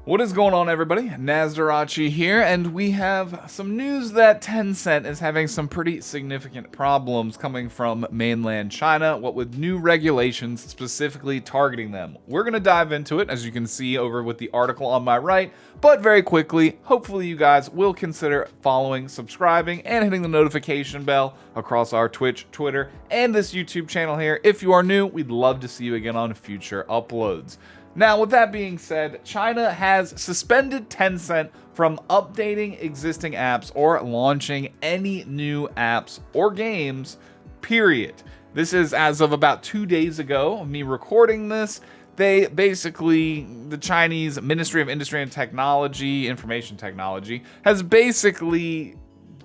What is going on, everybody? Nasdorachi here, and we have some news that Tencent is having some pretty significant problems coming from mainland China, what with new regulations specifically targeting them. We're going to dive into it, as you can see over with the article on my right, but very quickly, hopefully you guys will consider following, subscribing, and hitting the notification bell across our Twitch, Twitter, and this YouTube channel here. If you are new, we'd love to see you again on future uploads. Now, with that being said, China has suspended Tencent from updating existing apps or launching any new apps or games, period. This is as of about 2 days ago of me recording this. The Chinese Ministry of Industry and Technology, Information Technology, has basically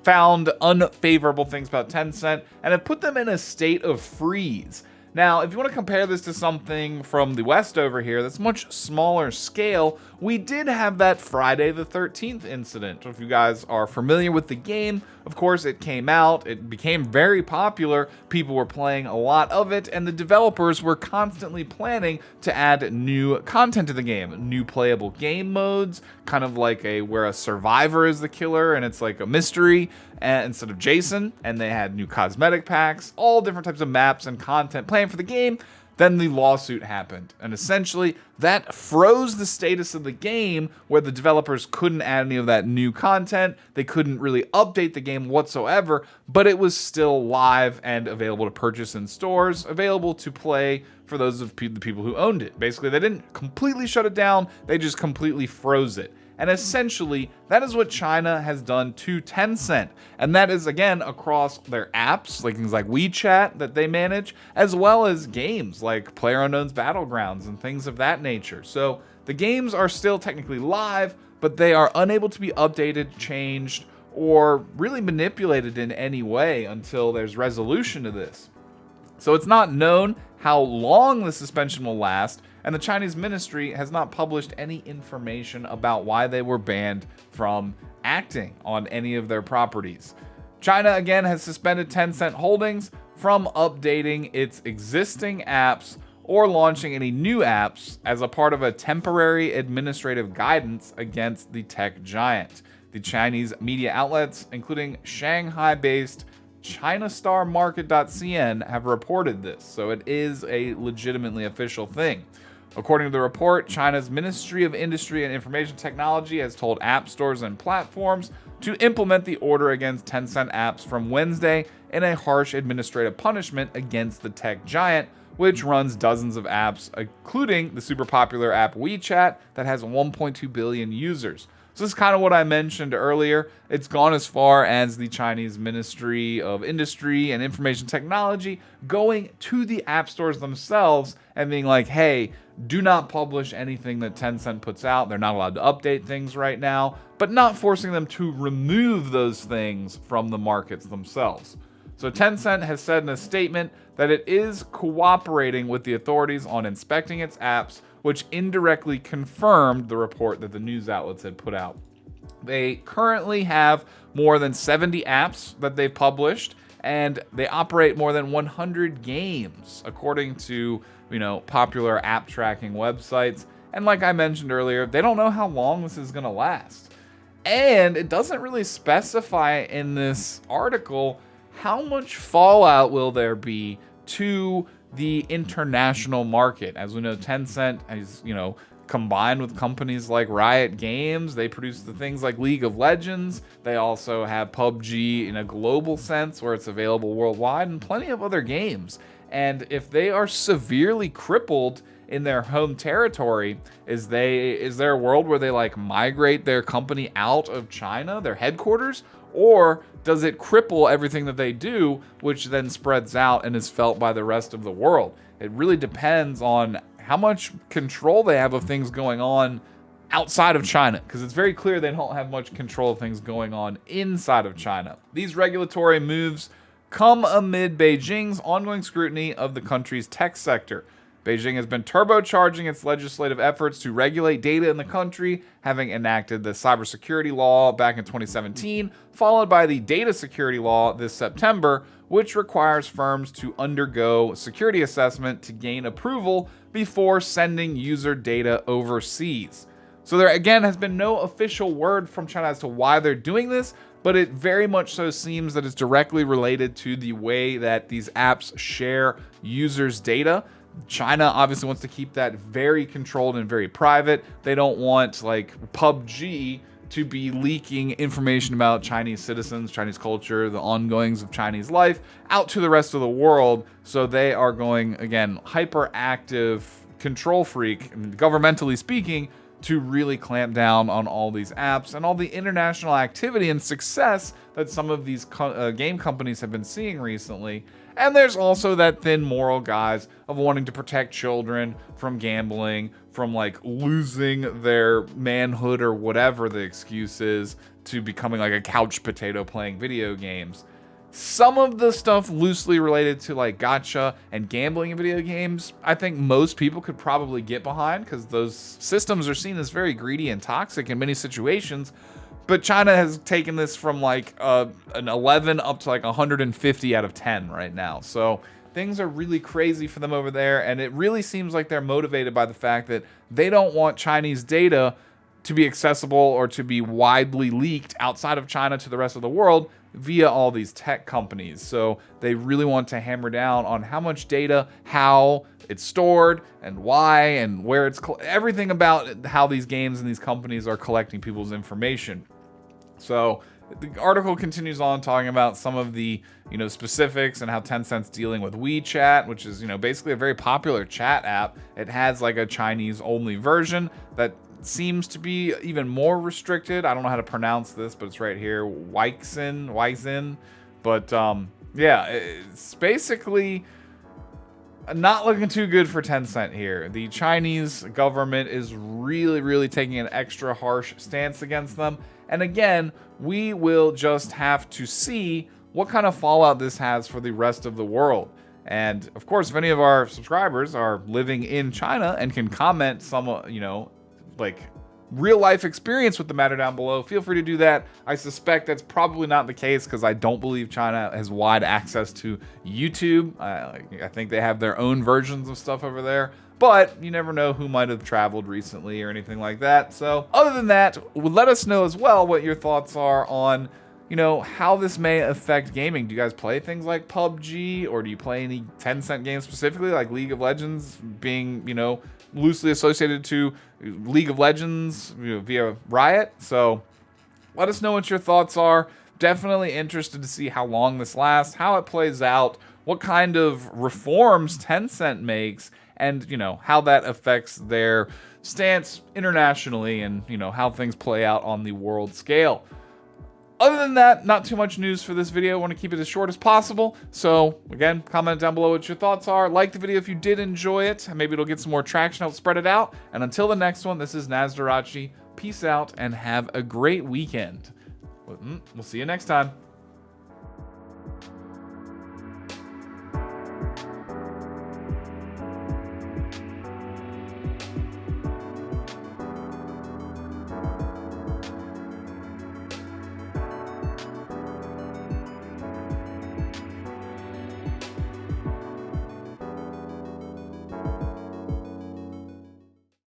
found unfavorable things about Tencent and have put them in a state of freeze. Now, if you want to compare this to something from the West over here that's much smaller scale, we did have that Friday the 13th incident. If you guys are familiar with the game, of course, it came out, it became very popular, people were playing a lot of it, and the developers were constantly planning to add new content to the game, new playable game modes, kind of like where a survivor is the killer and it's like a mystery instead of Jason, and they had new cosmetic packs, all different types of maps and content planned for the game. Then the lawsuit happened, and essentially that froze the status of the game where the developers couldn't add any of that new content. They couldn't really update the game whatsoever, but it was still live and available to purchase in stores, available to play for those of the people who owned it. Basically, they didn't completely shut it down, they just completely froze it. And essentially, that is what China has done to Tencent. And that is, again, across their apps, like things like WeChat that they manage, as well as games like PlayerUnknown's Battlegrounds and things of that nature. So the games are still technically live, but they are unable to be updated, changed, or really manipulated in any way until there's resolution to this. So it's not known how long the suspension will last, and the Chinese ministry has not published any information about why they were banned from acting on any of their properties. China, again, has suspended Tencent Holdings from updating its existing apps or launching any new apps as a part of a temporary administrative guidance against the tech giant. The Chinese media outlets, including Shanghai-based ChinaStarMarket.cn, have reported this, so it is a legitimately official thing. According to the report, China's Ministry of Industry and Information Technology has told app stores and platforms to implement the order against Tencent apps from Wednesday in a harsh administrative punishment against the tech giant, which runs dozens of apps, including the super popular app WeChat that has 1.2 billion users. So this is kind of what I mentioned earlier. It's gone as far as the Chinese Ministry of Industry and Information Technology going to the app stores themselves and being like, hey, do not publish anything that Tencent puts out. They're not allowed to update things right now, but not forcing them to remove those things from the markets themselves. So Tencent has said in a statement that it is cooperating with the authorities on inspecting its apps, which indirectly confirmed the report that the news outlets had put out. They currently have more than 70 apps that they've published, and they operate more than 100 games, according to, popular app tracking websites. And like I mentioned earlier, they don't know how long this is going to last. And it doesn't really specify in this article how much fallout will there be to the international market. As we know, Tencent is, combined with companies like Riot Games. They produce the things like League of Legends. They also have PUBG in a global sense where it's available worldwide, and plenty of other games. And if they are severely crippled in their home territory, is there a world where they migrate their company out of China, their headquarters? Or does it cripple everything that they do, which then spreads out and is felt by the rest of the world? It really depends on how much control they have of things going on outside of China, because it's very clear they don't have much control of things going on inside of China. These regulatory moves come amid Beijing's ongoing scrutiny of the country's tech sector. Beijing has been turbocharging its legislative efforts to regulate data in the country, having enacted the cybersecurity law back in 2017, followed by the data security law this September, which requires firms to undergo security assessment to gain approval before sending user data overseas. So there again has been no official word from China as to why they're doing this, but it very much so seems that it's directly related to the way that these apps share users' data. China obviously wants to keep that very controlled and very private. They don't want like PUBG to be leaking information about Chinese citizens, Chinese culture, the ongoings of Chinese life out to the rest of the world. So they are going, again, hyperactive control freak, governmentally speaking, to really clamp down on all these apps and all the international activity and success that some of these game companies have been seeing recently. And there's also that thin moral guise of wanting to protect children from gambling, from like losing their manhood or whatever the excuse is to becoming like a couch potato playing video games. Some of the stuff loosely related to like gacha and gambling in video games, I think most people could probably get behind because those systems are seen as very greedy and toxic in many situations. But China has taken this from like an 11 up to like 150 out of 10 right now. So things are really crazy for them over there. And it really seems like they're motivated by the fact that they don't want Chinese data to be accessible or to be widely leaked outside of China to the rest of the world via all these tech companies. So they really want to hammer down on how much data, how it's stored, and why, and where it's everything about how these games and these companies are collecting people's information. So the article continues on talking about some of the, specifics and how Tencent's dealing with WeChat, which is, basically a very popular chat app. It has like a Chinese only version that seems to be even more restricted. I don't know how to pronounce this, but it's right here, Weixin. But yeah, it's basically not looking too good for Tencent here. The Chinese government is really taking an extra harsh stance against them. And again, we will just have to see what kind of fallout this has for the rest of the world. And of course, if any of our subscribers are living in China and can comment some, like real life experience with the matter down below, feel free to do that. I suspect that's probably not the case because I don't believe China has wide access to YouTube. I think they have their own versions of stuff over there, but you never know who might have traveled recently or anything like that. So other than that, let us know as well what your thoughts are on, how this may affect gaming. Do you guys play things like PUBG, or do you play any Tencent games specifically, like League of Legends being, loosely associated to League of Legends via Riot? So let us know what your thoughts are. Definitely interested to see how long this lasts, how it plays out, what kind of reforms Tencent makes, and how that affects their stance internationally, and how things play out on the world scale. Other than that, not too much news for this video. I want to keep it as short as possible. So again, comment down below what your thoughts are. Like the video if you did enjoy it. Maybe it'll get some more traction, help spread it out. And until the next one, this is Nasdorachi. Peace out and have a great weekend. We'll see you next time.